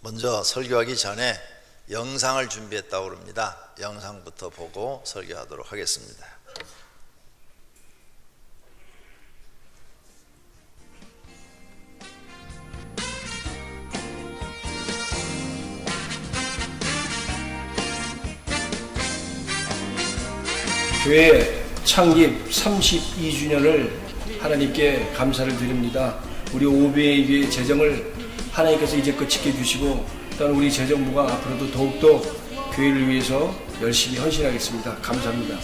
먼저 설교하기 전에 영상을 준비했다고 합니다. 영상부터 보고 설교하도록 하겠습니다. 교회 창립 32주년을 하나님께 감사를 드립니다. 우리 오병이어 교회 재정을 하나님께서 이제껏 지켜주시고 또한 우리 재정부가 앞으로도 더욱더 교회를 위해서 열심히 헌신하겠습니다. 감사합니다.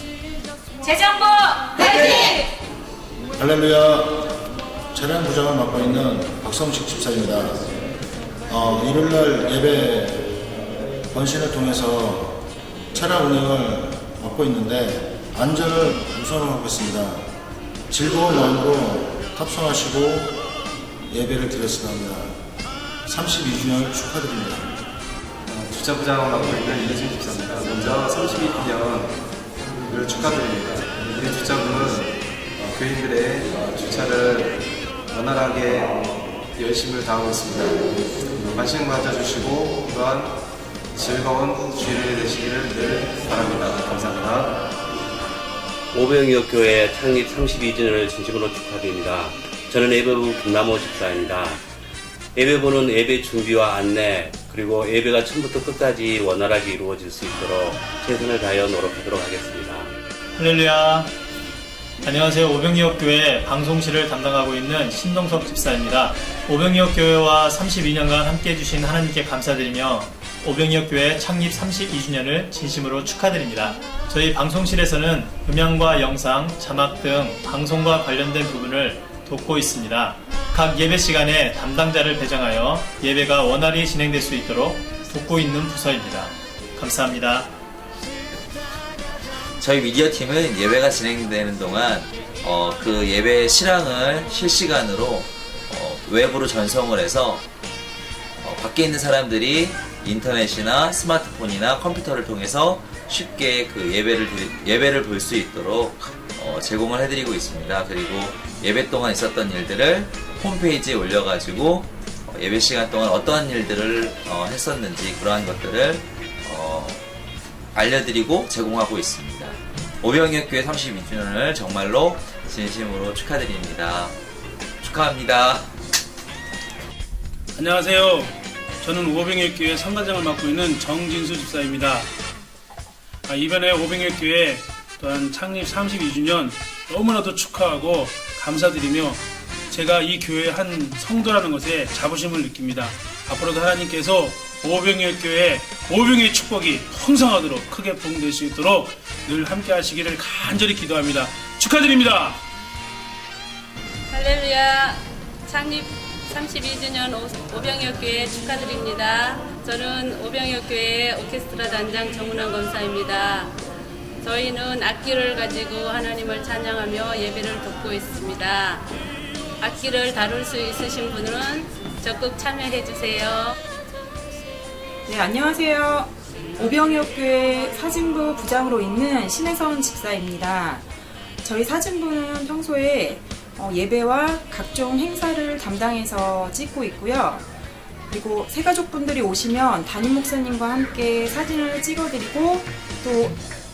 재정부 화이팅! 할렐루야. 차량부장을 맡고 있는 박성식 집사입니다. 일요일날 예배 헌신을 통해서 차량 운행을 맡고 있는데 안전을 우선으로 하고 있습니다. 즐거운 마음으로 탑승하시고 예배를 드렸으나 합니다. 32주년 축하드립니다. 주차부장을 맡고 있는 이혜진 집사입니다. 먼저 32주년을 축하드립니다. 우리 주차부는 교인들의 주차를 원활하게 열심을 다하고 있습니다. 관심 가져주시고 또한 즐거운 주일이 되시기를 늘 바랍니다. 감사합니다. 오병이어 교회 창립 32주년을 진심으로 축하드립니다. 저는 예배부 김남호 집사입니다. 예배부는 예배 준비와 안내 그리고 예배가 처음부터 끝까지 원활하게 이루어질 수 있도록 최선을 다하여 노력하도록 하겠습니다. 할렐루야. 안녕하세요. 오병이어 교회 방송실을 담당하고 있는 신동석 집사입니다. 오병이어 교회와 32년간 함께해 주신 하나님께 감사드리며 오병이어 교회 창립 32주년을 진심으로 축하드립니다. 저희 방송실에서는 음향과 영상, 자막 등 방송과 관련된 부분을 돕고 있습니다. 각 예배 시간에 담당자를 배정하여 예배가 원활히 진행될 수 있도록 돕고 있는 부서입니다. 감사합니다. 저희 미디어팀은 예배가 진행되는 동안 그 예배 실황을 실시간으로 외부로 전송을 해서 밖에 있는 사람들이 인터넷이나 스마트폰이나 컴퓨터를 통해서 쉽게 그 예배를 볼 수 있도록 제공을 해드리고 있습니다. 그리고 예배 동안 있었던 일들을 홈페이지에 올려가지고 예배 시간 동안 어떠한 일들을 했었는지 그러한 것들을 알려드리고 제공하고 있습니다. 오병이어 교회 32주년을 정말로 진심으로 축하드립니다. 축하합니다. 안녕하세요. 저는 오병이어 교회 성가장을 맡고 있는 정진수 집사입니다. 이번에 오병이어 교회 또한 창립 32주년 너무나도 축하하고 감사드리며 제가 이 교회의 한 성도라는 것에 자부심을 느낍니다. 앞으로도 하나님께서 오병이어 교회 오병이어의 축복이 풍성하도록 크게 부흥될 수 있도록 늘 함께 하시기를 간절히 기도합니다. 축하드립니다. 할렐루야. 창립 32주년 오병이어 교회 축하드립니다. 저는 오병이어 교회 오케스트라 단장 정은환 검사입니다. 저희는 악기를 가지고 하나님을 찬양하며 예배를 돕고 있습니다. 악기를 다룰 수 있으신 분은 적극 참여해 주세요. 네, 안녕하세요. 오병이어 교회 사진부 부장으로 있는 신혜선 집사입니다. 저희 사진부는 평소에 예배와 각종 행사를 담당해서 찍고 있고요. 그리고 새가족분들이 오시면 담임 목사님과 함께 사진을 찍어드리고 또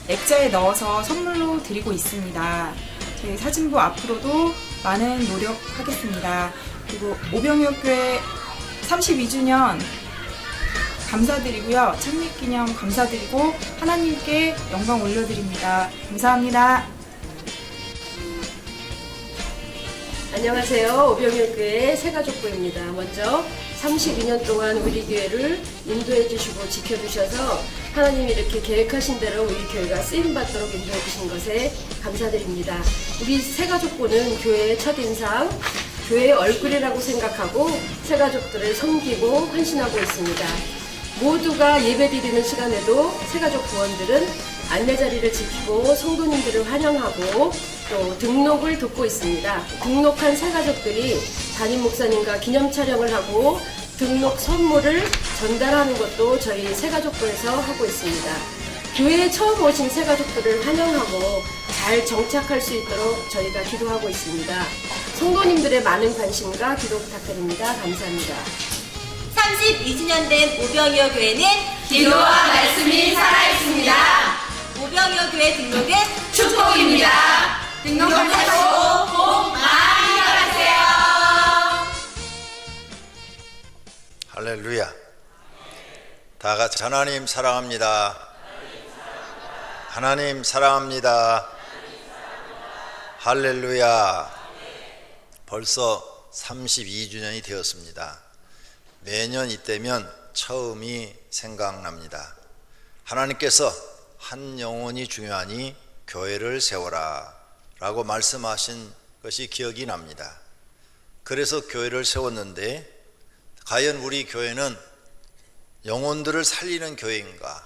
액자에 넣어서 선물로 드리고 있습니다. 저희 사진부 앞으로도 많은 노력하겠습니다. 그리고 오병이어 교회 32주년 감사드리고요. 창립기념 감사드리고 하나님께 영광 올려드립니다. 감사합니다. 안녕하세요. 오병이어 교회 새가족부입니다. 먼저 32년 동안 우리 교회를 인도해 주시고 지켜주셔서 하나님이 이렇게 계획하신 대로 우리 교회가 쓰임받도록 인도해 주신 것에 감사드립니다. 우리 새가족부는 교회의 첫인상, 교회의 얼굴이라고 생각하고 새가족들을 섬기고 헌신하고 있습니다. 모두가 예배드리는 시간에도 새가족 부원들은 안내자리를 지키고 성도님들을 환영하고 또 등록을 돕고 있습니다. 등록한 새가족들이 담임 목사님과 기념 촬영을 하고 등록 선물을 전달하는 것도 저희 새가족부에서 하고 있습니다. 교회에 처음 오신 새가족들을 환영하고 잘 정착할 수 있도록 저희가 기도하고 있습니다. 성도님들의 많은 관심과 기도 부탁드립니다. 감사합니다. 32주년 된 오병이어 교회는 기도와 말씀이 살아있습니다. 오병이어 교회 등록은 축복입니다. 등록하시고 복 많이 받으세요. 할렐루야. 다 같이 하나님 사랑합니다. 하나님 사랑합니다. 할렐루야. 벌써 32주년이 되었습니다. 매년 이때면 처음이 생각납니다. 하나님께서 한 영혼이 중요하니 교회를 세워라 라고 말씀하신 것이 기억이 납니다. 그래서 교회를 세웠는데 과연 우리 교회는 영혼들을 살리는 교회인가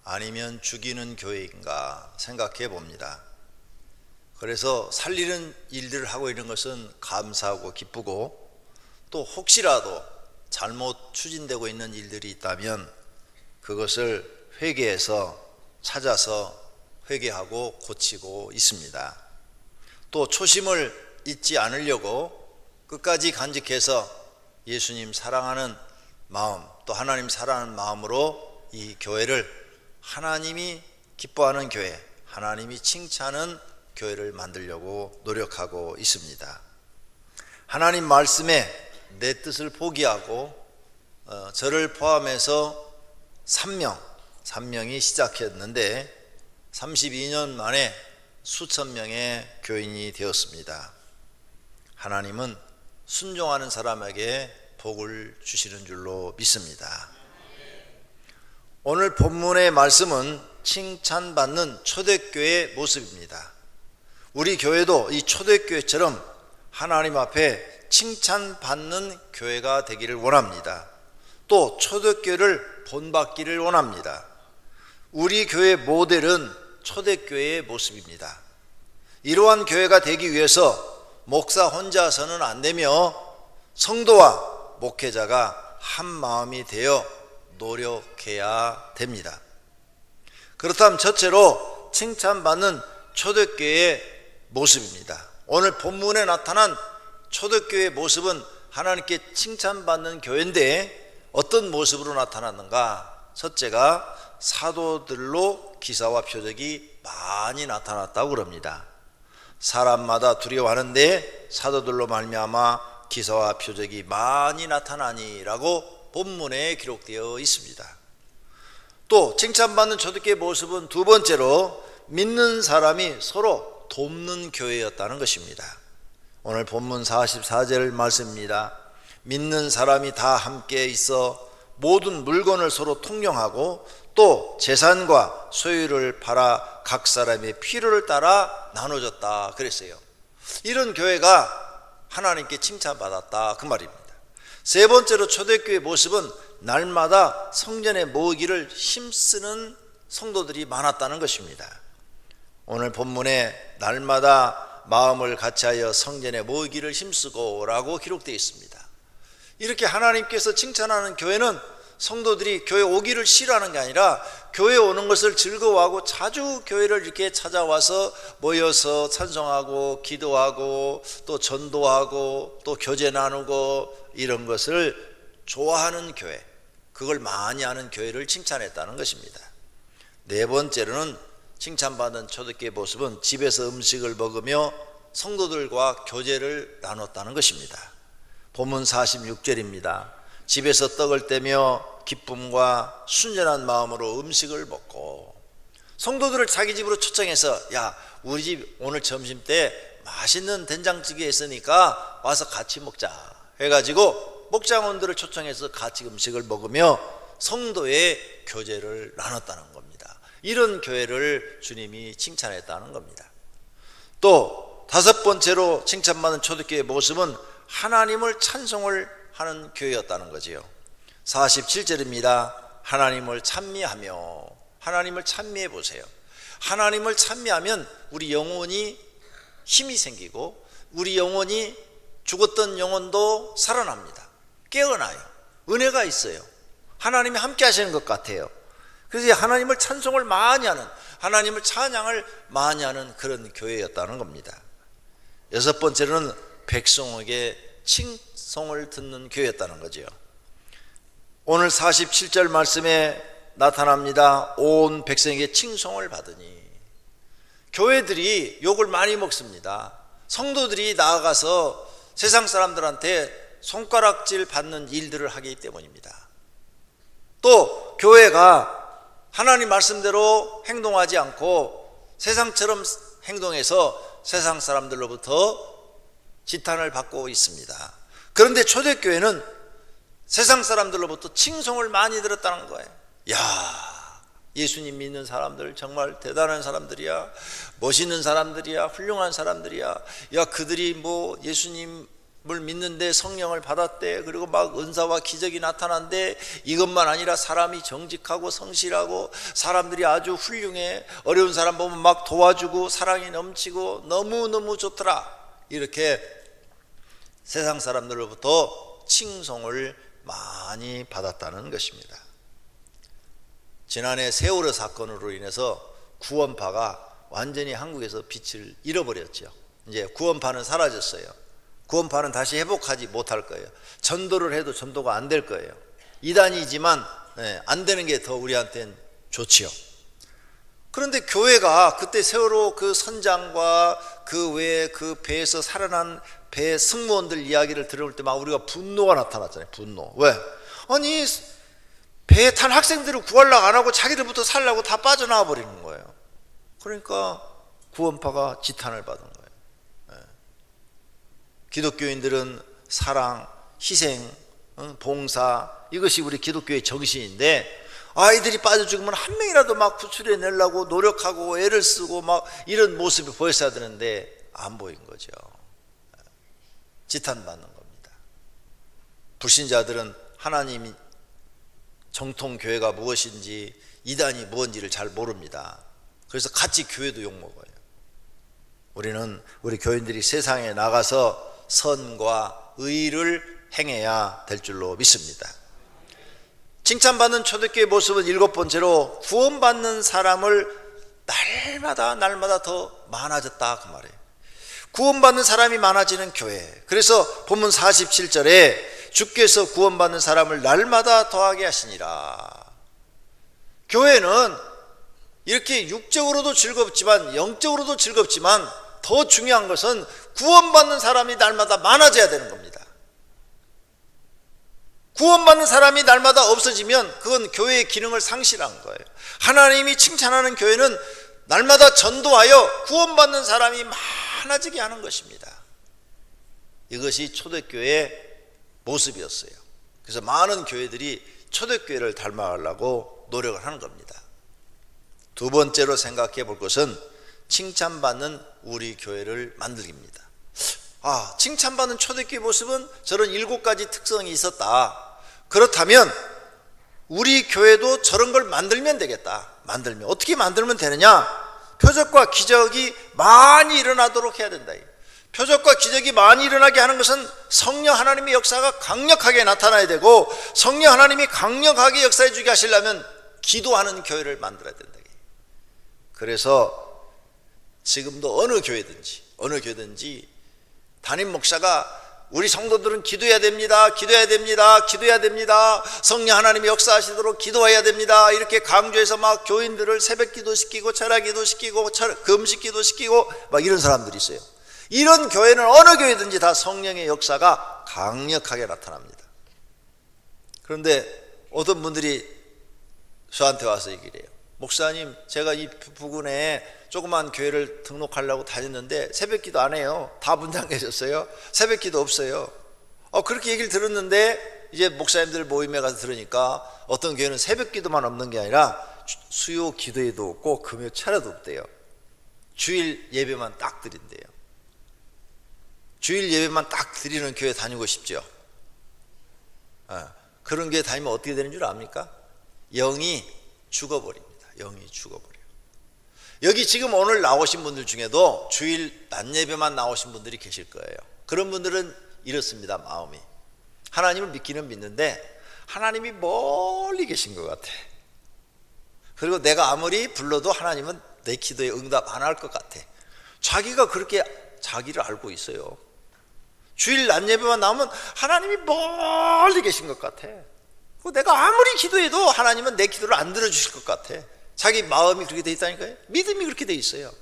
아니면 죽이는 교회인가 생각해 봅니다. 그래서 살리는 일들을 하고 있는 것은 감사하고 기쁘고, 또 혹시라도 잘못 추진되고 있는 일들이 있다면 그것을 회개해서 찾아서 회개하고 고치고 있습니다. 또 초심을 잊지 않으려고 끝까지 간직해서 예수님 사랑하는 마음, 또 하나님 사랑하는 마음으로 이 교회를 하나님이 기뻐하는 교회, 하나님이 칭찬하는 교회를 만들려고 노력하고 있습니다. 하나님 말씀에 내 뜻을 포기하고 저를 포함해서 3명이 시작했는데 32년 만에 수천 명의 교인이 되었습니다. 하나님은 순종하는 사람에게 복을 주시는 줄로 믿습니다. 오늘 본문의 말씀은 칭찬받는 초대교회의 모습입니다. 우리 교회도 이 초대교회처럼 하나님 앞에 칭찬받는 교회가 되기를 원합니다. 또 초대교회를 본받기를 원합니다. 우리 교회의 모델은 초대교회의 모습입니다. 이러한 교회가 되기 위해서 목사 혼자서는 안 되며 성도와 목회자가 한 마음이 되어 노력해야 됩니다. 그렇다면 첫째로 칭찬받는 초대교회의 모습입니다. 오늘 본문에 나타난 초대교회의 모습은 하나님께 칭찬받는 교회인데 어떤 모습으로 나타났는가? 첫째가 사도들로 기사와 표적이 많이 나타났다고 그럽니다. 사람마다 두려워하는데 사도들로 말미암아 기사와 표적이 많이 나타나니라고 본문에 기록되어 있습니다. 또 칭찬받는 초대교회의 모습은 두 번째로 믿는 사람이 서로 돕는 교회였다는 것입니다. 오늘 본문 44절 말씀입니다. 믿는 사람이 다 함께 있어 모든 물건을 서로 통용하고 또 재산과 소유를 팔아 각 사람의 필요를 따라 나눠줬다 그랬어요. 이런 교회가 하나님께 칭찬받았다 그 말입니다. 세 번째로 초대교회의 모습은 날마다 성전에 모이기를 힘쓰는 성도들이 많았다는 것입니다. 오늘 본문에 날마다 마음을 같이하여 성전에 모이기를 힘쓰고 라고 기록되어 있습니다. 이렇게 하나님께서 칭찬하는 교회는 성도들이 교회 오기를 싫어하는 게 아니라 교회 오는 것을 즐거워하고 자주 교회를 이렇게 찾아와서 모여서 찬송하고 기도하고 또 전도하고 또 교제 나누고 이런 것을 좋아하는 교회, 그걸 많이 하는 교회를 칭찬했다는 것입니다. 네 번째로는 칭찬받은 초대교회의 모습은 집에서 음식을 먹으며 성도들과 교제를 나눴다는 것입니다. 본문 46절입니다. 집에서 떡을 떼며 기쁨과 순전한 마음으로 음식을 먹고, 성도들을 자기 집으로 초청해서 야 우리 집 오늘 점심 때 맛있는 된장찌개 있으니까 와서 같이 먹자 해가지고 목장원들을 초청해서 같이 음식을 먹으며 성도의 교제를 나눴다는 겁니다. 이런 교회를 주님이 칭찬했다는 겁니다. 또 다섯 번째로 칭찬받는 초대교회의 모습은 하나님을 찬송을 하는 교회였다는 거지요. 47절입니다. 하나님을 찬미하며, 하나님을 찬미해 보세요. 하나님을 찬미하면 우리 영혼이 힘이 생기고 우리 영혼이 죽었던 영혼도 살아납니다. 깨어나요. 은혜가 있어요. 하나님이 함께 하시는 것 같아요. 그래서 하나님을 찬송을 많이 하는, 하나님을 찬양을 많이 하는 그런 교회였다는 겁니다. 여섯 번째로는 백성에게 칭송을 듣는 교회였다는 거죠. 오늘 47절 말씀에 나타납니다. 온 백성에게 칭송을 받으니. 교회들이 욕을 많이 먹습니다. 성도들이 나아가서 세상 사람들한테 손가락질 받는 일들을 하기 때문입니다. 또 교회가 하나님 말씀대로 행동하지 않고 세상처럼 행동해서 세상 사람들로부터 지탄을 받고 있습니다. 그런데 초대교회는 세상 사람들로부터 칭송을 많이 들었다는 거예요. 야, 예수님 믿는 사람들 정말 대단한 사람들이야, 멋있는 사람들이야, 훌륭한 사람들이야. 야, 그들이 뭐 예수님을 믿는데 성령을 받았대. 그리고 막 은사와 기적이 나타난대. 이것만 아니라 사람이 정직하고 성실하고 사람들이 아주 훌륭해. 어려운 사람 보면 막 도와주고 사랑이 넘치고 너무너무 좋더라. 이렇게 세상 사람들로부터 칭송을 많이 받았다는 것입니다. 지난해 세월호 사건으로 인해서 구원파가 완전히 한국에서 빛을 잃어버렸죠. 이제 구원파는 사라졌어요. 구원파는 다시 회복하지 못할 거예요. 전도를 해도 전도가 안 될 거예요. 이단이지만 안 되는 게 더 우리한테는 좋지요. 그런데 교회가 그때 세월호 그 선장과 그 외에 그 배에서 살아난 배 승무원들 이야기를 들을 때 막 우리가 분노가 나타났잖아요. 분노. 왜? 아니 배에 탄 학생들을 구하려고 안 하고 자기들부터 살려고 다 빠져나와 버리는 거예요. 그러니까 구원파가 지탄을 받은 거예요. 기독교인들은 사랑, 희생, 봉사, 이것이 우리 기독교의 정신인데 아이들이 빠져 죽으면 한 명이라도 막 구출해 내려고 노력하고 애를 쓰고 막 이런 모습이 보였어야 되는데 안 보인 거죠. 지탄받는 겁니다. 불신자들은 하나님이 정통 교회가 무엇인지 이단이 무엇인지를 잘 모릅니다. 그래서 같이 교회도 욕먹어요. 우리는 우리 교인들이 세상에 나가서 선과 의를 행해야 될 줄로 믿습니다. 칭찬받는 초대교회의 모습은 7번째로 구원받는 사람을 날마다 더 많아졌다 그 말이에요. 구원받는 사람이 많아지는 교회. 그래서 본문 47절에 주께서 구원받는 사람을 날마다 더하게 하시니라. 교회는 이렇게 육적으로도 즐겁지만 영적으로도 즐겁지만 더 중요한 것은 구원받는 사람이 날마다 많아져야 되는 겁니다. 구원받는 사람이 날마다 없어지면 그건 교회의 기능을 상실한 거예요. 하나님이 칭찬하는 교회는 날마다 전도하여 구원받는 사람이 많아지게 하는 것입니다. 이것이 초대교회의 모습이었어요. 그래서 많은 교회들이 초대교회를 닮아가려고 노력을 하는 겁니다. 두 번째로 생각해 볼 것은 칭찬받는 우리 교회를 만들기입니다. 칭찬받는 초대교회 모습은 저런 7가지 특성이 있었다. 그렇다면 우리 교회도 저런 걸 만들면 되겠다. 만들면 어떻게 만들면 되느냐? 표적과 기적이 많이 일어나도록 해야 된다. 표적과 기적이 많이 일어나게 하는 것은 성령 하나님의 역사가 강력하게 나타나야 되고 성령 하나님이 강력하게 역사해 주게 하시려면 기도하는 교회를 만들어야 된다. 그래서 지금도 어느 교회든지 담임 목사가 우리 성도들은 기도해야 됩니다. 성령 하나님이 역사하시도록 기도해야 됩니다. 이렇게 강조해서 막 교인들을 새벽 기도시키고 철야 기도시키고 금식 기도시키고 막 이런 사람들이 있어요. 이런 교회는 어느 교회든지 다 성령의 역사가 강력하게 나타납니다. 그런데 어떤 분들이 저한테 와서 얘기를 해요. 목사님, 제가 이 부근에 조그만 교회를 등록하려고 다녔는데 새벽 기도 안 해요. 다 분당해졌어요. 새벽 기도 없어요. 그렇게 얘기를 들었는데 이제 목사님들 모임에 가서 들으니까 어떤 교회는 새벽 기도만 없는 게 아니라 수요 기도회도 없고 금요 차례도 없대요. 주일 예배만 딱 드린대요. 주일 예배만 딱 드리는 교회 다니고 싶죠. 그런 교회 다니면 어떻게 되는 줄 압니까? 영이 죽어버립니다. 영이 죽어버려요. 여기 지금 오늘 나오신 분들 중에도 주일 낮 예배만 나오신 분들이 계실 거예요. 그런 분들은 이렇습니다. 마음이 하나님을 믿기는 믿는데 하나님이 멀리 계신 것 같아. 그리고 내가 아무리 불러도 하나님은 내 기도에 응답 안 할 것 같아. 자기가 그렇게 자기를 알고 있어요. 주일 낮 예배만 나오면 하나님이 멀리 계신 것 같아. 내가 아무리 기도해도 하나님은 내 기도를 안 들어주실 것 같아. 자기 마음이 그렇게 돼 있다니까요. 믿음이 그렇게 돼 있어요.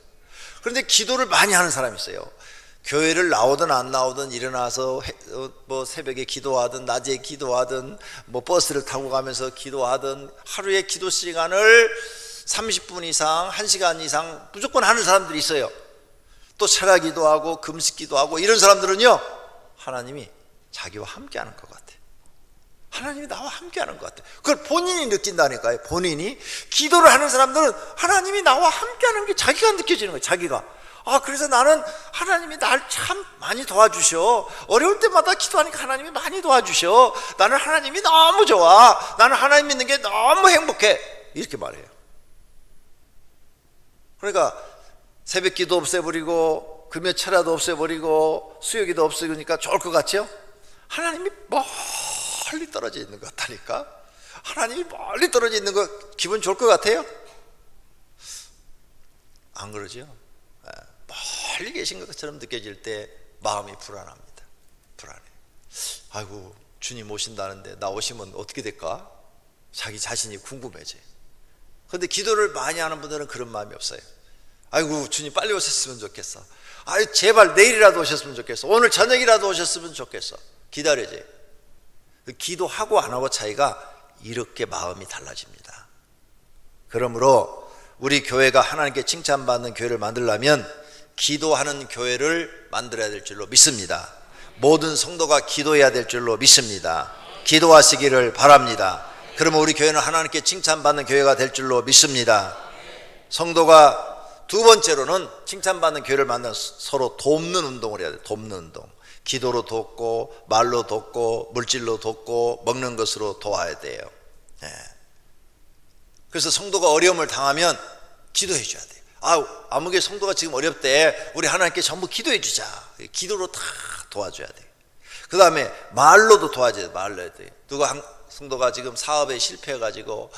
그런데 기도를 많이 하는 사람이 있어요. 교회를 나오든 안 나오든 일어나서 뭐 새벽에 기도하든 낮에 기도하든 뭐 버스를 타고 가면서 기도하든 하루에 기도 시간을 30분 이상 1시간 이상 무조건 하는 사람들이 있어요. 또 철야 기도하고 금식 기도하고 이런 사람들은요, 하나님이 자기와 함께 하는 것 같아. 하나님이 나와 함께 하는 것 같아. 그걸 본인이 느낀다니까요. 본인이. 기도를 하는 사람들은 하나님이 나와 함께 하는 게 자기가 느껴지는 거예요. 자기가. 그래서 나는 하나님이 날 참 많이 도와주셔. 어려울 때마다 기도하니까 하나님이 많이 도와주셔. 나는 하나님이 너무 좋아. 나는 하나님 믿는 게 너무 행복해. 이렇게 말해요. 그러니까 새벽 기도 없애버리고 금요 철야도 없애버리고 수요기도 없애니까 좋을 것 같죠? 하나님이 멀리 떨어져 있는 것 같다니까. 하나님이 멀리 떨어져 있는 거 기분 좋을 것 같아요? 안 그러죠? 멀리 계신 것처럼 느껴질 때 마음이 불안합니다. 불안해. 아이고, 주님 오신다는데 나 오시면 어떻게 될까? 자기 자신이 궁금해져. 그런데 기도를 많이 하는 분들은 그런 마음이 없어요. 아이고, 주님 빨리 오셨으면 좋겠어. 아이, 제발 내일이라도 오셨으면 좋겠어. 오늘 저녁이라도 오셨으면 좋겠어. 기다려져요. 기도하고 안 하고 차이가 이렇게 마음이 달라집니다. 그러므로 우리 교회가 하나님께 칭찬받는 교회를 만들려면 기도하는 교회를 만들어야 될 줄로 믿습니다. 모든 성도가 기도해야 될 줄로 믿습니다. 기도하시기를 바랍니다. 그러면 우리 교회는 하나님께 칭찬받는 교회가 될 줄로 믿습니다. 성도가 두 번째로는 칭찬받는 교회를 만드는 서로 돕는 운동을 해야 돼요. 돕는 운동. 기도로 돕고 말로 돕고 물질로 돕고 먹는 것으로 도와야 돼요. 그래서 성도가 어려움을 당하면 기도해 줘야 돼요. 아무개 성도가 지금 어렵대. 우리 하나님께 전부 기도해 주자. 기도로 다 도와줘야 돼요. 그 다음에 말로도 도와줘야 돼요. 말로 해야 돼요. 누가 성도가 지금 사업에 실패해가지고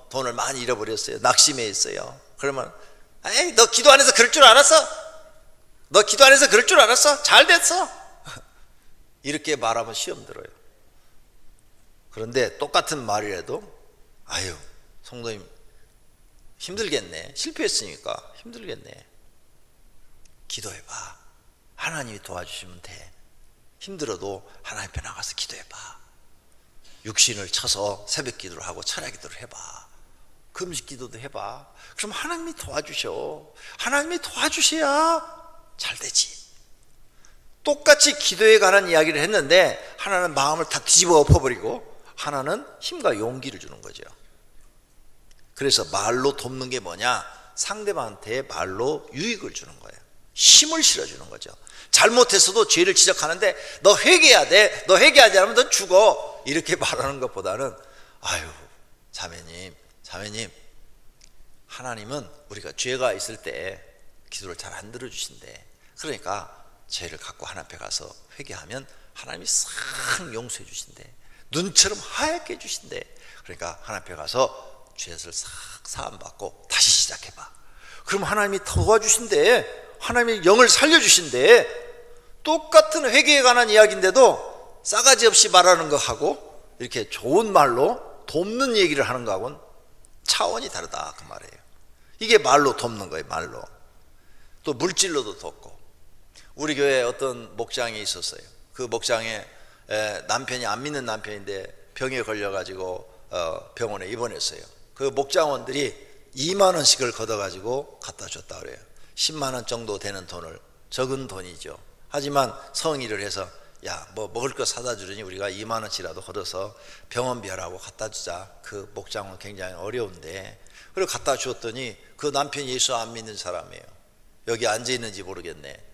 돈을 많이 잃어버렸어요. 낙심해 있어요. 그러면 에이, 너 기도 안 해서 그럴 줄 알았어? 너 기도 안 해서 그럴 줄 알았어? 잘 됐어. 이렇게 말하면 시험 들어요. 그런데 똑같은 말이라도 아유, 성도님 힘들겠네. 실패했으니까 힘들겠네. 기도해봐. 하나님이 도와주시면 돼. 힘들어도 하나님 앞에 나가서 기도해봐. 육신을 쳐서 새벽 기도를 하고 철야 기도를 해봐. 금식 기도도 해봐. 그럼 하나님이 도와주셔. 하나님이 도와주셔야 잘 되지. 똑같이 기도에 관한 이야기를 했는데 하나는 마음을 다 뒤집어 엎어버리고 하나는 힘과 용기를 주는 거죠. 그래서 말로 돕는 게 뭐냐? 상대방한테 말로 유익을 주는 거예요. 힘을 실어주는 거죠. 잘못했어도 죄를 지적하는데 너 회개해야 돼. 너 회개하지 않으면 너 죽어. 이렇게 말하는 것보다는 아유, 자매님 하나님은 우리가 죄가 있을 때 기도를 잘 안 들어주신대. 그러니까 죄를 갖고 하나님 앞에 가서 회개하면 하나님이 싹 용서해 주신대. 눈처럼 하얗게 해주신대. 그러니까 하나님 앞에 가서 죄를 싹 사함받고 다시 시작해봐. 그럼 하나님이 도와주신대. 하나님이 영을 살려주신대. 똑같은 회개에 관한 이야기인데도 싸가지 없이 말하는 거하고 이렇게 좋은 말로 돕는 얘기를 하는 거하고는 차원이 다르다 그 말이에요. 이게 말로 돕는 거예요. 말로. 또 물질로도 돕고. 우리 교회에 어떤 목장이 있었어요. 그 목장에 남편이 안 믿는 남편인데 병에 걸려가지고 병원에 입원했어요. 그 목장원들이 2만 원씩을 걷어가지고 갖다 줬다 그래요. 10만 원 정도 되는 돈을. 적은 돈이죠. 하지만 성의를 해서 야, 뭐 먹을 거 사다 주려니 우리가 2만 원씩이라도 걷어서 병원비하라고 갖다 주자. 그 목장은 굉장히 어려운데. 그리고 갖다 주었더니 그 남편이 예수 안 믿는 사람이에요. 여기 앉아 있는지 모르겠네.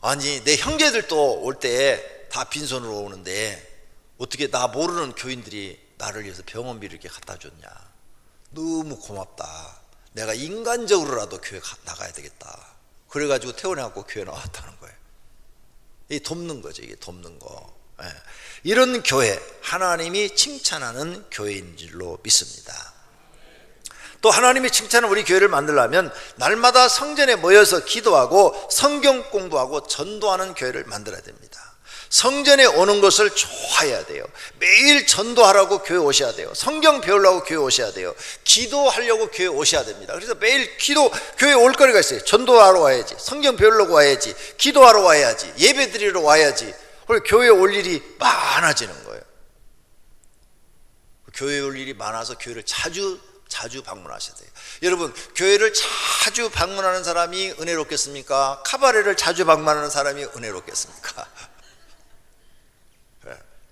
아니 내 형제들도 올 때 다 빈손으로 오는데 어떻게 나 모르는 교인들이 나를 위해서 병원비를 이렇게 갖다 줬냐. 너무 고맙다. 내가 인간적으로라도 교회 나가야 되겠다. 그래가지고 퇴원해갖고 교회 나왔다는 거예요. 이게 돕는 거죠. 이게 돕는 거. 이런 교회, 하나님이 칭찬하는 교회인 줄로 믿습니다. 또 하나님이 칭찬하는 우리 교회를 만들려면 날마다 성전에 모여서 기도하고 성경 공부하고 전도하는 교회를 만들어야 됩니다. 성전에 오는 것을 좋아해야 돼요. 매일 전도하라고 교회 오셔야 돼요. 성경 배우려고 교회 오셔야 돼요. 기도하려고 교회 오셔야 됩니다. 그래서 매일 교회 올 거리가 있어요. 전도하러 와야지, 성경 배우려고 와야지, 기도하러 와야지, 예배 드리러 와야지. 그리고 교회에 올 일이 많아지는 거예요. 교회에 올 일이 많아서 교회를 자주 방문하셔야 돼요. 여러분, 교회를 자주 방문하는 사람이 은혜롭겠습니까? 카바레를 자주 방문하는 사람이 은혜롭겠습니까?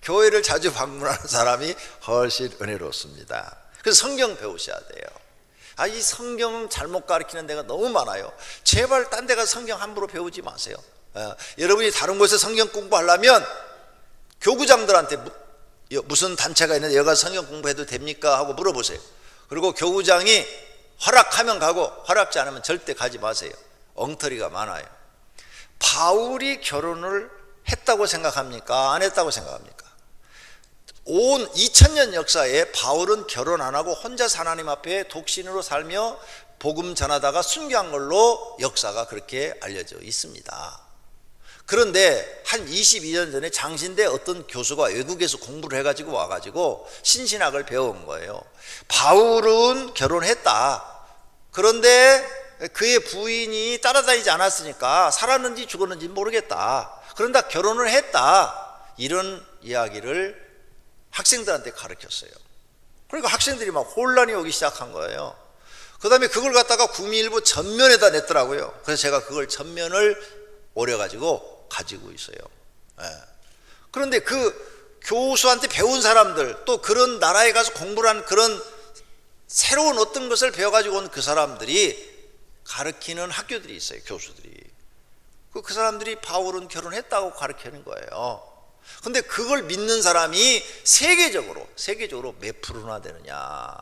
교회를 자주 방문하는 사람이 훨씬 은혜롭습니다. 그래서 성경 배우셔야 돼요. 이 성경 잘못 가르치는 데가 너무 많아요. 제발 딴 데 가서 성경 함부로 배우지 마세요. 여러분이 다른 곳에 성경 공부하려면 교구장들한테 무슨 단체가 있는데 여기 가서 성경 공부해도 됩니까? 하고 물어보세요. 그리고 교구장이 허락하면 가고 허락지 않으면 절대 가지 마세요. 엉터리가 많아요. 바울이 결혼을 했다고 생각합니까? 안 했다고 생각합니까? 온 2000년 역사에 바울은 결혼 안 하고 혼자 하나님 앞에 독신으로 살며 복음 전하다가 순교한 걸로 역사가 그렇게 알려져 있습니다. 그런데 한 22년 전에 장신대 어떤 교수가 외국에서 공부를 해가지고 와가지고 신신학을 배운 거예요. 바울은 결혼했다. 그런데 그의 부인이 따라다니지 않았으니까 살았는지 죽었는지 모르겠다. 그런데 결혼을 했다. 이런 이야기를 학생들한테 가르쳤어요. 그러니까 학생들이 막 혼란이 오기 시작한 거예요. 그 다음에 그걸 갖다가 국민일보 전면에다 냈더라고요. 그래서 제가 그걸 전면을 오려가지고 가지고 있어요. 그런데 그 교수한테 배운 사람들, 또 그런 나라에 가서 공부를 한 그런 새로운 어떤 것을 배워가지고 온 그 사람들이 가르치는 학교들이 있어요. 교수들이. 그 사람들이 바울은 결혼했다고 가르치는 거예요. 근데 그걸 믿는 사람이 세계적으로 몇 프로나 되느냐,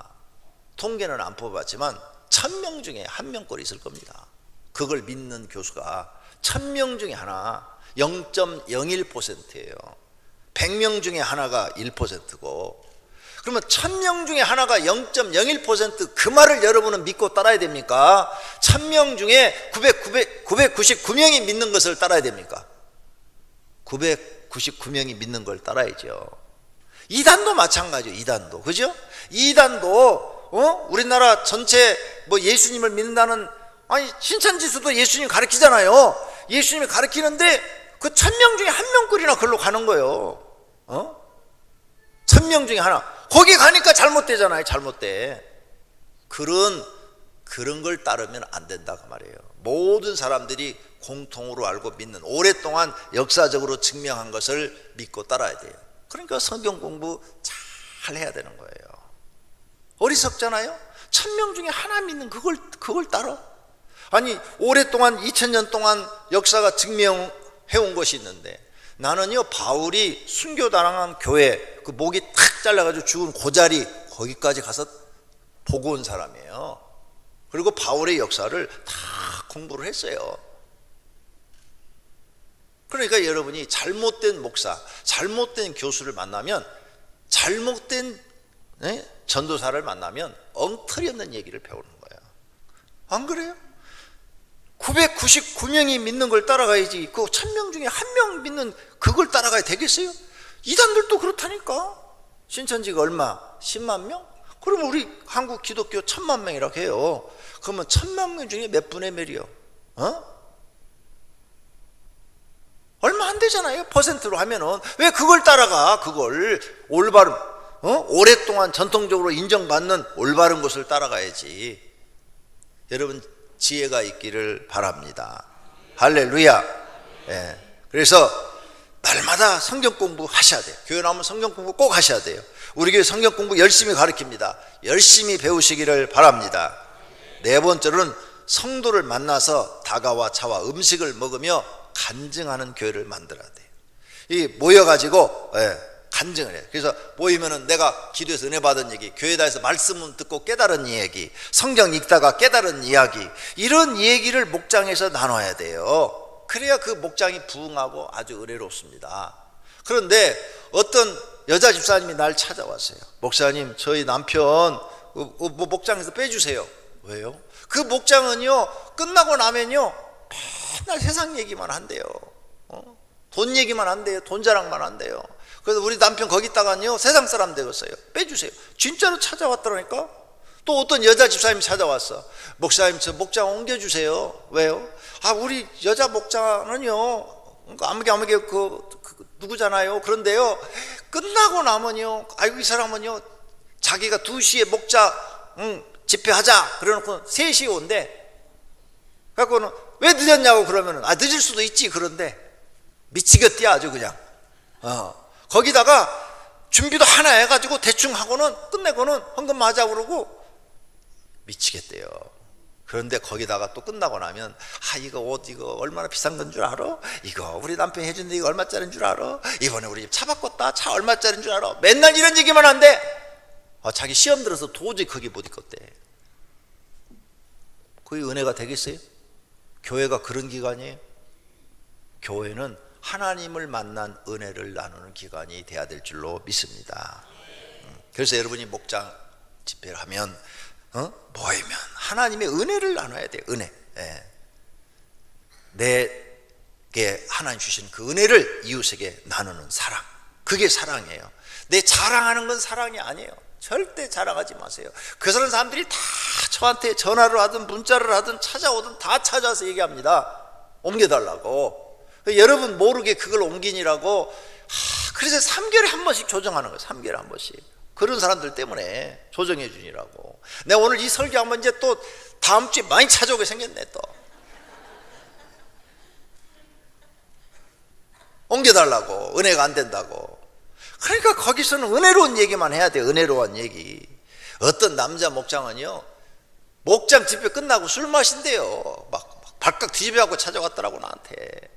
통계는 안 뽑아봤지만 1000명 중에 1명꼴이 있을 겁니다. 그걸 믿는 교수가 1000명 중에 하나, 0.01%예요 100명 중에 하나가 1%고 그러면 1000명 중에 하나가 0.01% 그 말을 여러분은 믿고 따라야 됩니까? 1000명 중에 999명이 믿는 것을 따라야 됩니까? 999명이 믿는 걸 따라야죠. 이단도 마찬가지예요. 이단도. 그죠? 이단도 우리나라 전체 예수님을 믿는다는, 신천지수도 예수님 가르치잖아요. 예수님이 가르치는데 그 1000명 중에 1명꼴이나 그걸로 가는 거예요. 1000명 중에 하나. 거기 가니까 잘못되잖아요. 잘못돼. 그런 걸 따르면 안 된다고 말이에요. 모든 사람들이 공통으로 알고 믿는, 오랫동안 역사적으로 증명한 것을 믿고 따라야 돼요. 그러니까 성경 공부 잘 해야 되는 거예요. 어리석잖아요. 1000명 중에 하나 믿는 그걸 따라? 아니, 오랫동안 2000년 동안 역사가 증명해온 것이 있는데, 나는요 바울이 순교당한 교회 그 목이 탁 잘라가지고 죽은 그 자리, 거기까지 가서 보고 온 사람이에요. 그리고 바울의 역사를 다 공부를 했어요. 그러니까 여러분이 잘못된 목사, 잘못된 교수를 만나면, 잘못된 전도사를 만나면 엉터리 없는 얘기를 배우는 거예요. 안 그래요? 999명이 믿는 걸 따라가야지 그 1000명 중에 1명 믿는 그걸 따라가야 되겠어요? 이단들도 그렇다니까. 신천지가 얼마? 10만 명? 그러면 우리 한국 기독교 1000만 명이라고 해요. 그러면 1000만 명 중에 몇 분의 몇이요? 얼마 안 되잖아요. 퍼센트로 하면은. 왜 그걸 따라가? 그걸 올바른, 오랫동안 전통적으로 인정받는 올바른 것을 따라가야지. 여러분 지혜가 있기를 바랍니다. 할렐루야. 그래서 날마다 성경 공부 하셔야 돼요. 교회 나오면 성경 공부 꼭 하셔야 돼요. 우리 교회 성경 공부 열심히 가르칩니다. 열심히 배우시기를 바랍니다. 네 번째로는 성도를 만나서 다가와 차와 음식을 먹으며 간증하는 교회를 만들어야 돼요. 이 모여가지고 간증을 해요. 그래서 모이면은 내가 기도해서 은혜 받은 얘기, 교회다에서 말씀을 듣고 깨달은 얘기, 성경 읽다가 깨달은 이야기, 이런 얘기를 목장에서 나눠야 돼요. 그래야 그 목장이 부흥하고 아주 은혜롭습니다. 그런데 어떤 여자 집사님이 날 찾아왔어요. 목사님, 저희 남편 목장에서 빼주세요. 왜요? 그 목장은요 끝나고 나면요 맨날 세상 얘기만 한대요. 돈 얘기만 안 돼요. 돈 자랑만 안 돼요. 그래서 우리 남편 거기다가요 세상 사람 되겠어요. 빼주세요. 진짜로 찾아왔더라니까. 또 어떤 여자 집사님이 찾아왔어. 목사님 저 목장 옮겨주세요. 왜요? 아 우리 여자 목장은요 아무개 누구잖아요. 그런데요 끝나고 나면요 아이고 이 사람은요 자기가 2시에 목자 집회하자 그래놓고 3시에 온대. 그래갖고는 왜 늦었냐고 그러면은 아 늦을 수도 있지. 그런데 미치겠대 아주 그냥. 거기다가 준비도 하나 해가지고 대충 하고는 끝내고는 헌금 하자 그러고 미치겠대요. 그런데 거기다가 또 끝나고 나면 아 이거 옷 이거 얼마나 비싼 건 줄 알아? 이거 우리 남편이 해준데 이거 얼마짜리인 줄 알아? 이번에 우리 집 차 바꿨다. 차 얼마짜리인 줄 알아? 맨날 이런 얘기만 한대. 자기 시험 들어서 도저히 거기 못 있겠대. 그게 은혜가 되겠어요? 교회가 그런 기관이에요? 교회는 하나님을 만난 은혜를 나누는 기관이 돼야 될 줄로 믿습니다. 그래서 여러분이 목장 집회를 하면 모이면 하나님의 은혜를 나눠야 돼요. 은혜. 내게 하나님 주신 그 은혜를 이웃에게 나누는 사랑. 그게 사랑이에요. 내 자랑하는 건 사랑이 아니에요. 절대 자랑하지 마세요. 그 사람들이 다 저한테 전화를 하든 문자를 하든 찾아오든 다 찾아와서 얘기합니다. 옮겨달라고. 여러분 모르게 그걸 옮기니라고. 그래서 3개월에 한 번씩 조정하는 거예요. 3개월에 한 번씩. 그런 사람들 때문에 조정해 주니라고. 내가 오늘 이 설교하면 이제 또 다음 주에 많이 찾아오게 생겼네. 또 옮겨달라고. 은혜가 안 된다고. 그러니까 거기서는 은혜로운 얘기만 해야 돼. 은혜로운 얘기. 어떤 남자 목장은요 목장 집회 끝나고 술 마신대요. 막 발칵 뒤집어갖고 찾아왔더라고 나한테.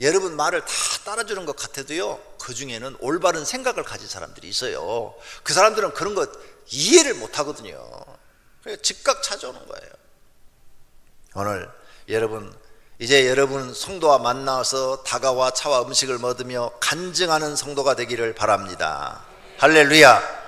여러분 말을 다 따라주는 것 같아도요 그 중에는 올바른 생각을 가진 사람들이 있어요. 그 사람들은 그런 것 이해를 못 하거든요. 그래서 즉각 찾아오는 거예요. 오늘 여러분 이제 여러분 성도와 만나서 다가와 차와 음식을 먹으며 간증하는 성도가 되기를 바랍니다. 할렐루야.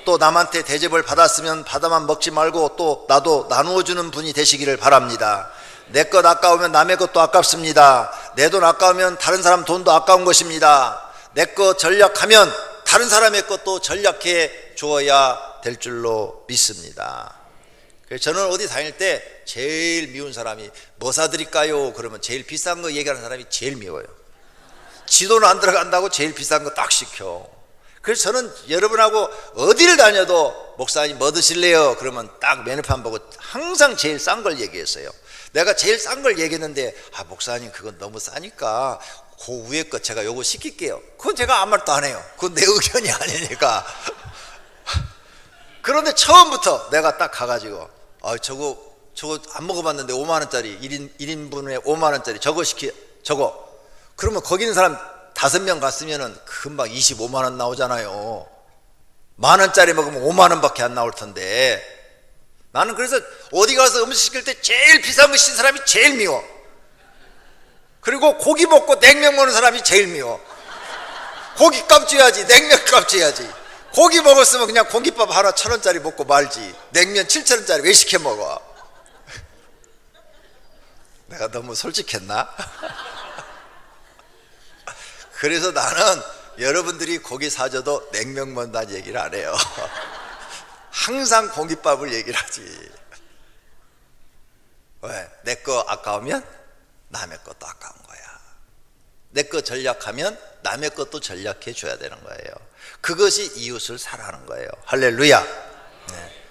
또 남한테 대접을 받았으면 받아만 먹지 말고 또 나도 나누어주는 분이 되시기를 바랍니다. 내 것 아까우면 남의 것도 아깝습니다. 내 돈 아까우면 다른 사람 돈도 아까운 것입니다. 내 것 전략하면 다른 사람의 것도 전략해 주어야 될 줄로 믿습니다. 그래서 저는 어디 다닐 때 제일 미운 사람이 뭐 사드릴까요? 그러면 제일 비싼 거 얘기하는 사람이 제일 미워요. 지 돈 안 들어간다고 제일 비싼 거 딱 시켜. 그래서 저는 여러분하고 어디를 다녀도 목사님 뭐 드실래요? 그러면 딱 메뉴판 보고 항상 제일 싼 걸 얘기했어요. 내가 제일 싼 걸 얘기했는데 목사님 그건 너무 싸니까 그 위에 거 제가 요거 시킬게요. 그건 제가 아무 말도 안 해요. 그건 내 의견이 아니니까. 그런데 처음부터 내가 딱 가가지고 저거 안 먹어봤는데 5만원짜리 1인분에 5만원짜리 저거 그러면 거기 있는 사람 5명 갔으면은 금방 25만원 나오잖아요. 만원짜리 먹으면 5만원밖에 안 나올 텐데. 나는 그래서 어디 가서 음식 시킬 때 제일 비싼 거 시킨 사람이 제일 미워. 그리고 고기 먹고 냉면 먹는 사람이 제일 미워. 고기 값 줘야지. 냉면 값 줘야지. 고기 먹었으면 그냥 공깃밥 하나 1,000원짜리 먹고 말지. 냉면 7,000원짜리 왜 시켜 먹어? 내가 너무 솔직했나? 그래서 나는 여러분들이 고기 사줘도 냉면 먹는다는 얘기를 안 해요. 항상 공깃밥을 얘기를 하지. 왜? 내 거 아까우면 남의 것도 아까운 거야. 내 거 전략하면 남의 것도 전략해 줘야 되는 거예요. 그것이 이웃을 사랑하는 거예요. 할렐루야.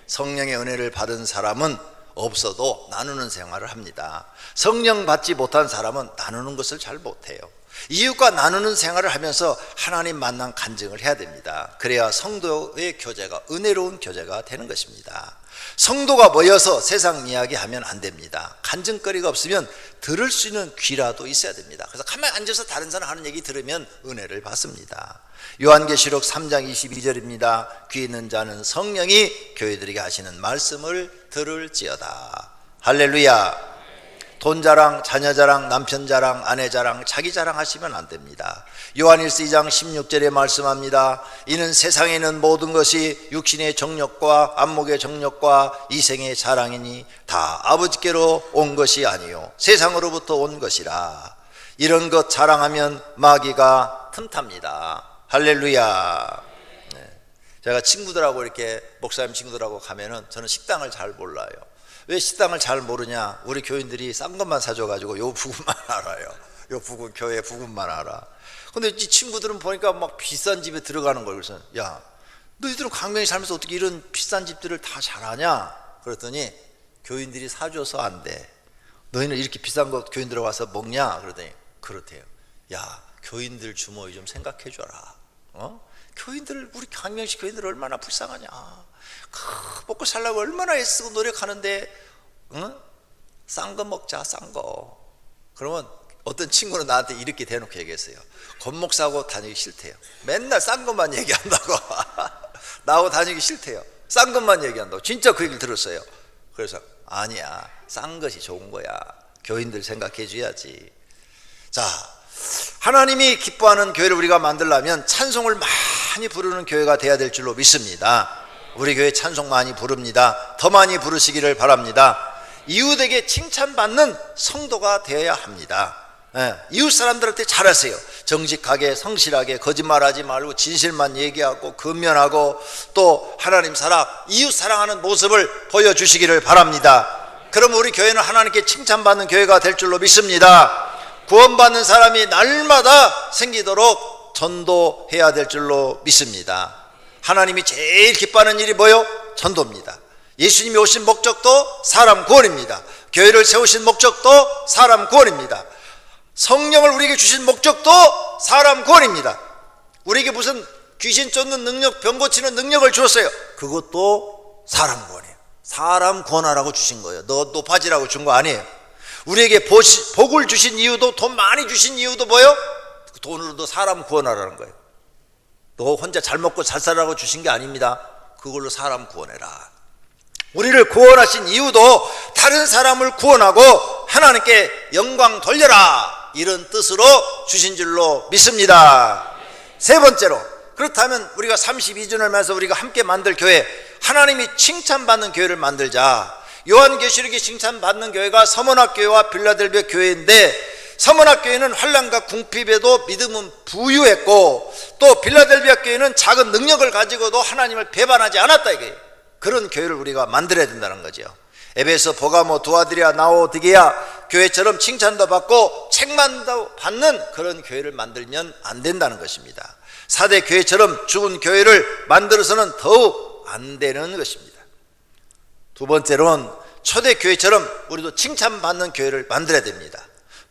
성령의 은혜를 받은 사람은 없어도 나누는 생활을 합니다. 성령 받지 못한 사람은 나누는 것을 잘 못해요. 이웃과 나누는 생활을 하면서 하나님 만난 간증을 해야 됩니다. 그래야 성도의 교제가 은혜로운 교제가 되는 것입니다. 성도가 모여서 세상 이야기하면 안 됩니다. 간증거리가 없으면 들을 수 있는 귀라도 있어야 됩니다. 그래서 가만히 앉아서 다른 사람 하는 얘기 들으면 은혜를 받습니다. 요한계시록 3장 22절입니다. 귀 있는 자는 성령이 교회들에게 하시는 말씀을 들을지어다. 할렐루야. 돈 자랑, 자녀 자랑, 남편 자랑, 아내 자랑, 자기 자랑 하시면 안 됩니다. 요한일서 2장 16절에 말씀합니다. 이는 세상에 있는 모든 것이 육신의 정욕과 안목의 정욕과 이생의 자랑이니 다 아버지께로 온 것이 아니요 세상으로부터 온 것이라. 이런 것 자랑하면 마귀가 틈탑니다. 할렐루야. 네. 제가 친구들하고 이렇게 목사님 친구들하고 가면은 저는 식당을 잘 몰라요. 왜 식당을 잘 모르냐? 우리 교인들이 싼 것만 사줘가지고 요 부분만 알아요. 요 부분, 교회 부분만 알아. 근데 이 친구들은 보니까 막 비싼 집에 들어가는 거예요. 그래서 야, 너희들은 광명에 살면서 어떻게 이런 비싼 집들을 다 잘 아냐? 그랬더니 교인들이 사줘서 안 돼. 너희는 이렇게 비싼 거 교인들하고 와서 먹냐? 그러더니 그렇대요. 야, 교인들 주머니 좀 생각해 줘라. 교인들, 우리 광명시 교인들 얼마나 불쌍하냐. 먹고 살려고 얼마나 애쓰고 노력하는데 싼 거 먹자, 싼 거. 그러면 어떤 친구는 나한테 이렇게 대놓고 얘기했어요. 권목사하고 다니기 싫대요. 맨날 싼 것만 얘기한다고. 나하고 다니기 싫대요. 싼 것만 얘기한다고. 진짜 그 얘기를 들었어요. 그래서 아니야, 싼 것이 좋은 거야. 교인들 생각해 줘야지. 자, 하나님이 기뻐하는 교회를 우리가 만들려면 찬송을 많이 부르는 교회가 돼야 될 줄로 믿습니다. 우리 교회 찬송 많이 부릅니다. 더 많이 부르시기를 바랍니다. 이웃에게 칭찬받는 성도가 되어야 합니다. 이웃 사람들한테 잘하세요. 정직하게, 성실하게, 거짓말하지 말고 진실만 얘기하고 근면하고 또 하나님 사랑, 이웃 사랑하는 모습을 보여주시기를 바랍니다. 그럼 우리 교회는 하나님께 칭찬받는 교회가 될 줄로 믿습니다. 구원받는 사람이 날마다 생기도록 전도해야 될 줄로 믿습니다. 하나님이 제일 기뻐하는 일이 뭐요? 전도입니다. 예수님이 오신 목적도 사람 구원입니다. 교회를 세우신 목적도 사람 구원입니다. 성령을 우리에게 주신 목적도 사람 구원입니다. 우리에게 무슨 귀신 쫓는 능력, 병 고치는 능력을 주었어요. 그것도 사람 구원이에요. 사람 구원하라고 주신 거예요. 너 높아지라고 준 거 아니에요. 우리에게 복을 주신 이유도, 돈 많이 주신 이유도 뭐예요? 돈으로도 사람 구원하라는 거예요. 너 혼자 잘 먹고 잘 살라고 주신 게 아닙니다. 그걸로 사람 구원해라. 우리를 구원하신 이유도 다른 사람을 구원하고 하나님께 영광 돌려라, 이런 뜻으로 주신 줄로 믿습니다. 세 번째로, 그렇다면 우리가 32주년을 맞아서 우리가 함께 만들 교회, 하나님이 칭찬받는 교회를 만들자. 요한계시록에 칭찬받는 교회가 서문학교회와 빌라델비아 교회인데, 서문학교회는 환난과 궁핍에도 믿음은 부유했고 또 빌라델비아 교회는 작은 능력을 가지고도 하나님을 배반하지 않았다, 이게. 그런 교회를 우리가 만들어야 된다는 거죠. 에베소, 보가모, 두아디리아, 나오디게아 교회처럼 칭찬도 받고 책망도 받는 그런 교회를 만들면 안 된다는 것입니다. 4대 교회처럼 죽은 교회를 만들어서는 더욱 안 되는 것입니다. 두 번째로는 초대 교회처럼 우리도 칭찬받는 교회를 만들어야 됩니다.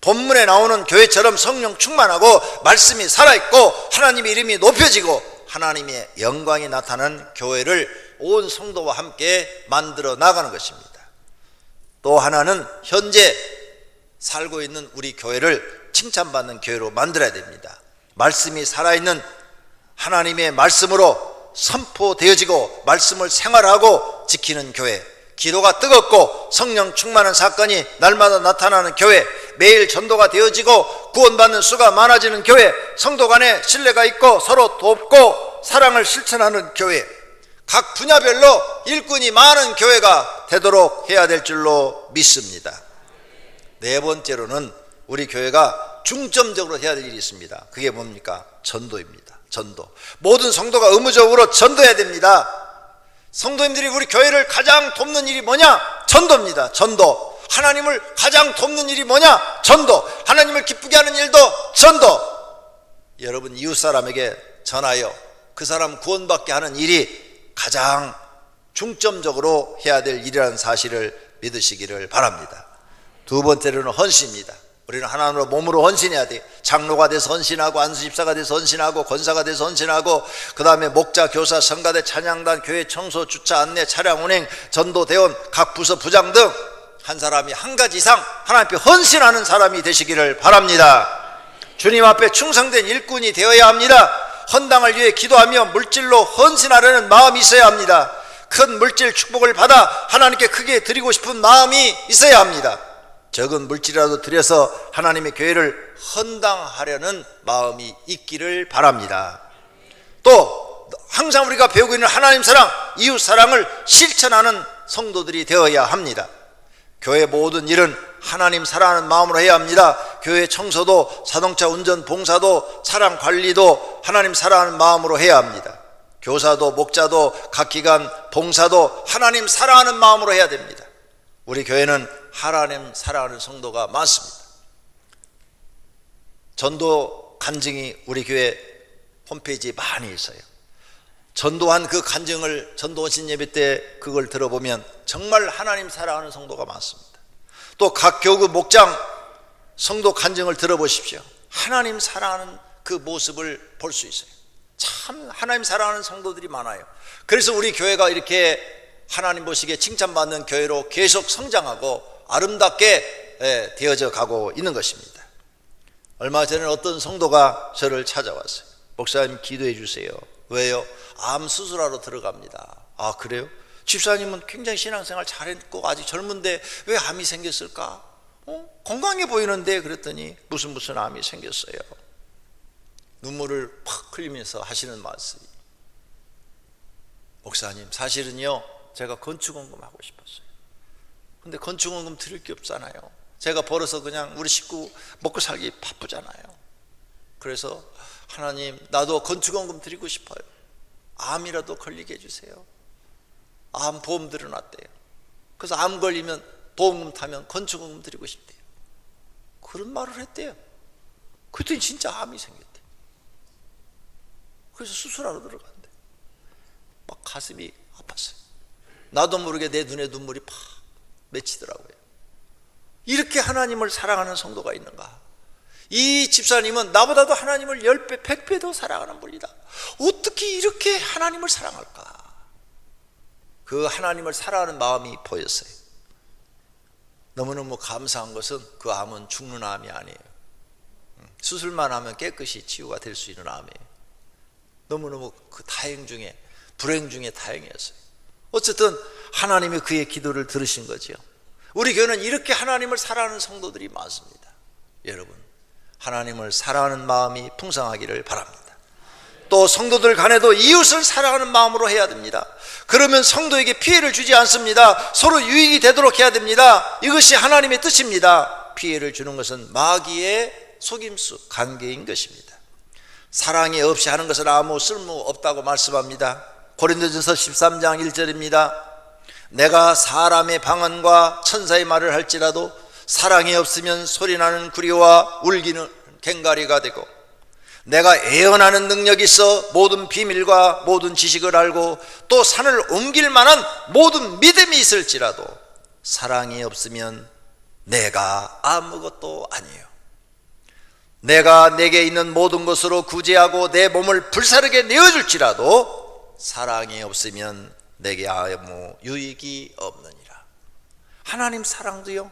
본문에 나오는 교회처럼 성령 충만하고 말씀이 살아있고 하나님의 이름이 높여지고 하나님의 영광이 나타나는 교회를 온 성도와 함께 만들어 나가는 것입니다. 또 하나는 현재 살고 있는 우리 교회를 칭찬받는 교회로 만들어야 됩니다. 말씀이 살아있는 하나님의 말씀으로 선포되어지고 말씀을 생활하고 지키는 교회, 기도가 뜨겁고 성령 충만한 사건이 날마다 나타나는 교회, 매일 전도가 되어지고 구원받는 수가 많아지는 교회, 성도 간에 신뢰가 있고 서로 돕고 사랑을 실천하는 교회, 각 분야별로 일꾼이 많은 교회가 되도록 해야 될 줄로 믿습니다. 네 번째로는 우리 교회가 중점적으로 해야 될 일이 있습니다. 그게 뭡니까? 전도입니다. 전도. 모든 성도가 의무적으로 전도해야 됩니다. 성도님들이 우리 교회를 가장 돕는 일이 뭐냐? 전도입니다. 전도. 하나님을 가장 돕는 일이 뭐냐? 전도. 하나님을 기쁘게 하는 일도 전도. 여러분, 이웃 사람에게 전하여 그 사람 구원받게 하는 일이 가장 중점적으로 해야 될 일이라는 사실을 믿으시기를 바랍니다. 두 번째로는 헌신입니다. 우리는 하나님으로 몸으로 헌신해야 돼요. 장로가 돼서 헌신하고, 안수집사가 돼서 헌신하고, 권사가 돼서 헌신하고, 그 다음에 목자, 교사, 성가대, 찬양단, 교회 청소, 주차, 안내, 차량 운행, 전도, 대원, 각 부서 부장 등 한 사람이 한 가지 이상 하나님 앞에 헌신하는 사람이 되시기를 바랍니다. 주님 앞에 충성된 일꾼이 되어야 합니다. 헌당을 위해 기도하며 물질로 헌신하려는 마음이 있어야 합니다. 큰 물질 축복을 받아 하나님께 크게 드리고 싶은 마음이 있어야 합니다. 적은 물질이라도 드려서 하나님의 교회를 헌당하려는 마음이 있기를 바랍니다. 또 항상 우리가 배우고 있는 하나님 사랑, 이웃 사랑을 실천하는 성도들이 되어야 합니다. 교회 모든 일은 하나님 사랑하는 마음으로 해야 합니다. 교회 청소도, 자동차 운전 봉사도, 차량 관리도 하나님 사랑하는 마음으로 해야 합니다. 교사도, 목자도, 각 기관 봉사도 하나님 사랑하는 마음으로 해야 됩니다. 우리 교회는 하나님 사랑하는 성도가 많습니다. 전도 간증이 우리 교회 홈페이지에 많이 있어요. 전도한 그 간증을 전도 오신 예배 때 그걸 들어보면 정말 하나님 사랑하는 성도가 많습니다. 또 각 교구 목장 성도 간증을 들어보십시오. 하나님 사랑하는 그 모습을 볼 수 있어요. 참 하나님 사랑하는 성도들이 많아요. 그래서 우리 교회가 이렇게 하나님 보시기에 칭찬받는 교회로 계속 성장하고 아름답게 되어져 가고 있는 것입니다. 얼마 전에 어떤 성도가 저를 찾아왔어요. 목사님 기도해 주세요. 왜요? 암 수술하러 들어갑니다. 아, 그래요? 집사님은 굉장히 신앙생활 잘했고 아직 젊은데 왜 암이 생겼을까? 건강해 보이는데. 그랬더니 무슨 암이 생겼어요. 눈물을 팍 흘리면서 하시는 말씀이, 목사님 사실은요 제가 건축원금 하고 싶었어요. 근데 건축원금 드릴 게 없잖아요. 제가 벌어서 그냥 우리 식구 먹고 살기 바쁘잖아요. 그래서 하나님 나도 건축원금 드리고 싶어요. 암이라도 걸리게 해주세요. 암 보험 들어놨대요. 그래서 암 걸리면 보험금 타면 건축원금 드리고 싶대요. 그런 말을 했대요. 그랬더니 진짜 암이 생겼대. 그래서 수술하러 들어간대. 막 가슴이 아팠어요. 나도 모르게 내 눈에 눈물이 팍 맺히더라고요. 이렇게 하나님을 사랑하는 성도가 있는가? 이 집사님은 나보다도 하나님을 10배, 100배 더 사랑하는 분이다. 어떻게 이렇게 하나님을 사랑할까? 그 하나님을 사랑하는 마음이 보였어요. 너무너무 감사한 것은 그 암은 죽는 암이 아니에요. 수술만 하면 깨끗이 치유가 될 수 있는 암이에요. 너무너무 그 다행 중에 불행 중에 다행이었어요. 어쨌든 하나님이 그의 기도를 들으신 거죠. 우리 교회는 이렇게 하나님을 사랑하는 성도들이 많습니다. 여러분, 하나님을 사랑하는 마음이 풍성하기를 바랍니다. 또 성도들 간에도 이웃을 사랑하는 마음으로 해야 됩니다. 그러면 성도에게 피해를 주지 않습니다. 서로 유익이 되도록 해야 됩니다. 이것이 하나님의 뜻입니다. 피해를 주는 것은 마귀의 속임수, 관계인 것입니다. 사랑이 없이 하는 것은 아무 쓸모 없다고 말씀합니다. 고린도전서 13장 1절입니다. 내가 사람의 방언과 천사의 말을 할지라도 사랑이 없으면 소리나는 구리와 울기는 꽹과리가 되고, 내가 예언하는 능력이 있어 모든 비밀과 모든 지식을 알고 또 산을 옮길 만한 모든 믿음이 있을지라도 사랑이 없으면 내가 아무것도 아니에요. 내가 내게 있는 모든 것으로 구제하고 내 몸을 불사르게 내어줄지라도 사랑이 없으면 내게 아무 유익이 없느니라. 하나님 사랑도요,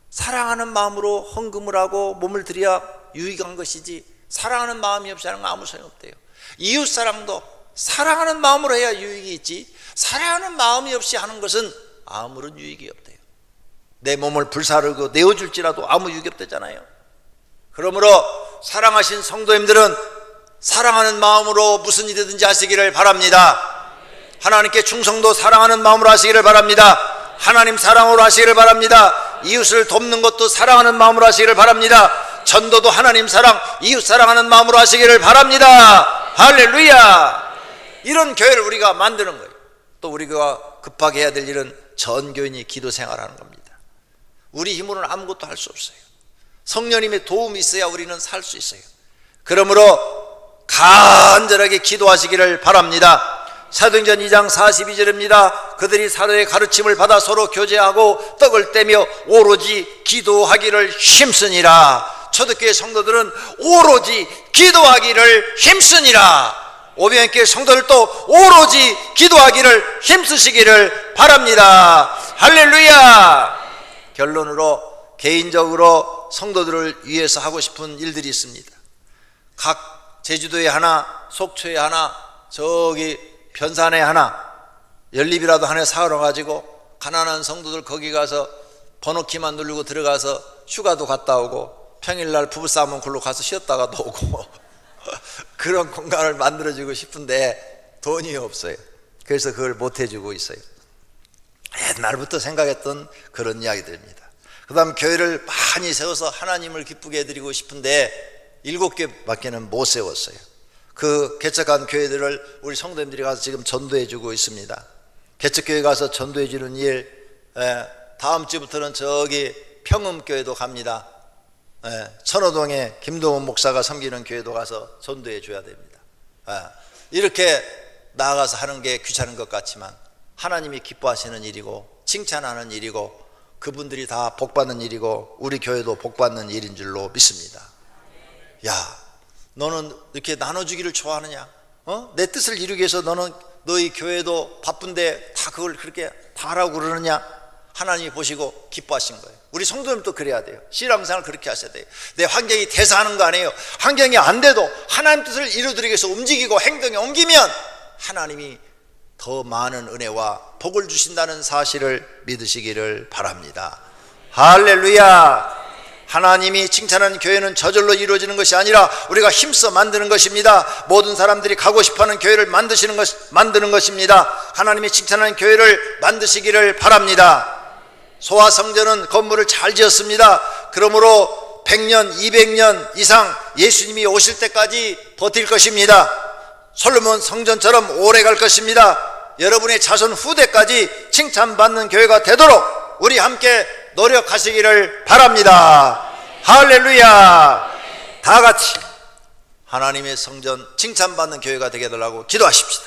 사랑하는 마음으로 헌금을 하고 몸을 드려야 유익한 것이지, 사랑하는 마음이 없이 하는 건 아무 소용없대요. 이웃 사랑도 사랑하는 마음으로 해야 유익이 있지, 사랑하는 마음이 없이 하는 것은 아무런 유익이 없대요. 내 몸을 불사르고 내어줄지라도 아무 유익이 없대잖아요. 그러므로 사랑하신 성도님들은 사랑하는 마음으로 무슨 일이든지 하시기를 바랍니다. 하나님께 충성도 사랑하는 마음으로 하시기를 바랍니다. 하나님 사랑으로 하시기를 바랍니다. 이웃을 돕는 것도 사랑하는 마음으로 하시기를 바랍니다. 전도도 하나님 사랑, 이웃 사랑하는 마음으로 하시기를 바랍니다. 할렐루야. 이런 교회를 우리가 만드는 거예요. 또 우리가 급하게 해야 될 일은 전 교인이 기도 생활하는 겁니다. 우리 힘으로는 아무것도 할 수 없어요. 성령님의 도움이 있어야 우리는 살 수 있어요. 그러므로 간절하게 기도하시기를 바랍니다. 사도행전 2장 42절입니다. 그들이 사도의 가르침을 받아 서로 교제하고 떡을 떼며 오로지 기도하기를 힘쓰니라. 초대교회 성도들은 오로지 기도하기를 힘쓰니라. 오병이교회 성도들도 오로지 기도하기를 힘쓰시기를 바랍니다. 할렐루야. 결론으로 개인적으로 성도들을 위해서 하고 싶은 일들이 있습니다. 각 제주도에 하나, 속초에 하나, 저기 변산에 하나, 연립이라도 하나 사러 가지고 가난한 성도들 거기 가서 번호키만 누르고 들어가서 휴가도 갔다 오고 평일날 부부싸움은 글로 가서 쉬었다가도 오고 그런 공간을 만들어주고 싶은데 돈이 없어요. 그래서 그걸 못 해주고 있어요. 옛날부터 생각했던 그런 이야기들입니다. 그 다음 교회를 많이 세워서 하나님을 기쁘게 해드리고 싶은데 7개밖에는 못 세웠어요. 그 개척한 교회들을 우리 성도님들이 가서 지금 전도해 주고 있습니다. 개척교회 가서 전도해 주는 일, 다음 주부터는 저기 평음교회도 갑니다. 천호동에 김동원 목사가 섬기는 교회도 가서 전도해 줘야 됩니다. 이렇게 나아가서 하는 게 귀찮은 것 같지만 하나님이 기뻐하시는 일이고 칭찬하는 일이고 그분들이 다 복받는 일이고 우리 교회도 복받는 일인 줄로 믿습니다. 야, 너는 이렇게 나눠주기를 좋아하느냐? 내 뜻을 이루기 위해서 너는 너희 교회도 바쁜데 다 그걸 그렇게 다 하라고 그러느냐? 하나님이 보시고 기뻐하신 거예요. 우리 성도님도 그래야 돼요. 신앙생활을 그렇게 하셔야 돼요. 내 환경이 대사하는 거 아니에요. 환경이 안 돼도 하나님 뜻을 이루드리기 위해서 움직이고 행동에 옮기면 하나님이 더 많은 은혜와 복을 주신다는 사실을 믿으시기를 바랍니다. 할렐루야. 하나님이 칭찬하는 교회는 저절로 이루어지는 것이 아니라 우리가 힘써 만드는 것입니다. 모든 사람들이 가고 싶어하는 교회를 만드는 것입니다. 하나님이 칭찬하는 교회를 만드시기를 바랍니다. 소아성전은 건물을 잘 지었습니다. 그러므로 100년, 200년 이상 예수님이 오실 때까지 버틸 것입니다. 솔로몬 성전처럼 오래 갈 것입니다. 여러분의 자손 후대까지 칭찬받는 교회가 되도록 우리 함께 노력하시기를 바랍니다. 할렐루야. 다 같이 하나님의 성전 칭찬받는 교회가 되게 해달라고 기도하십시다.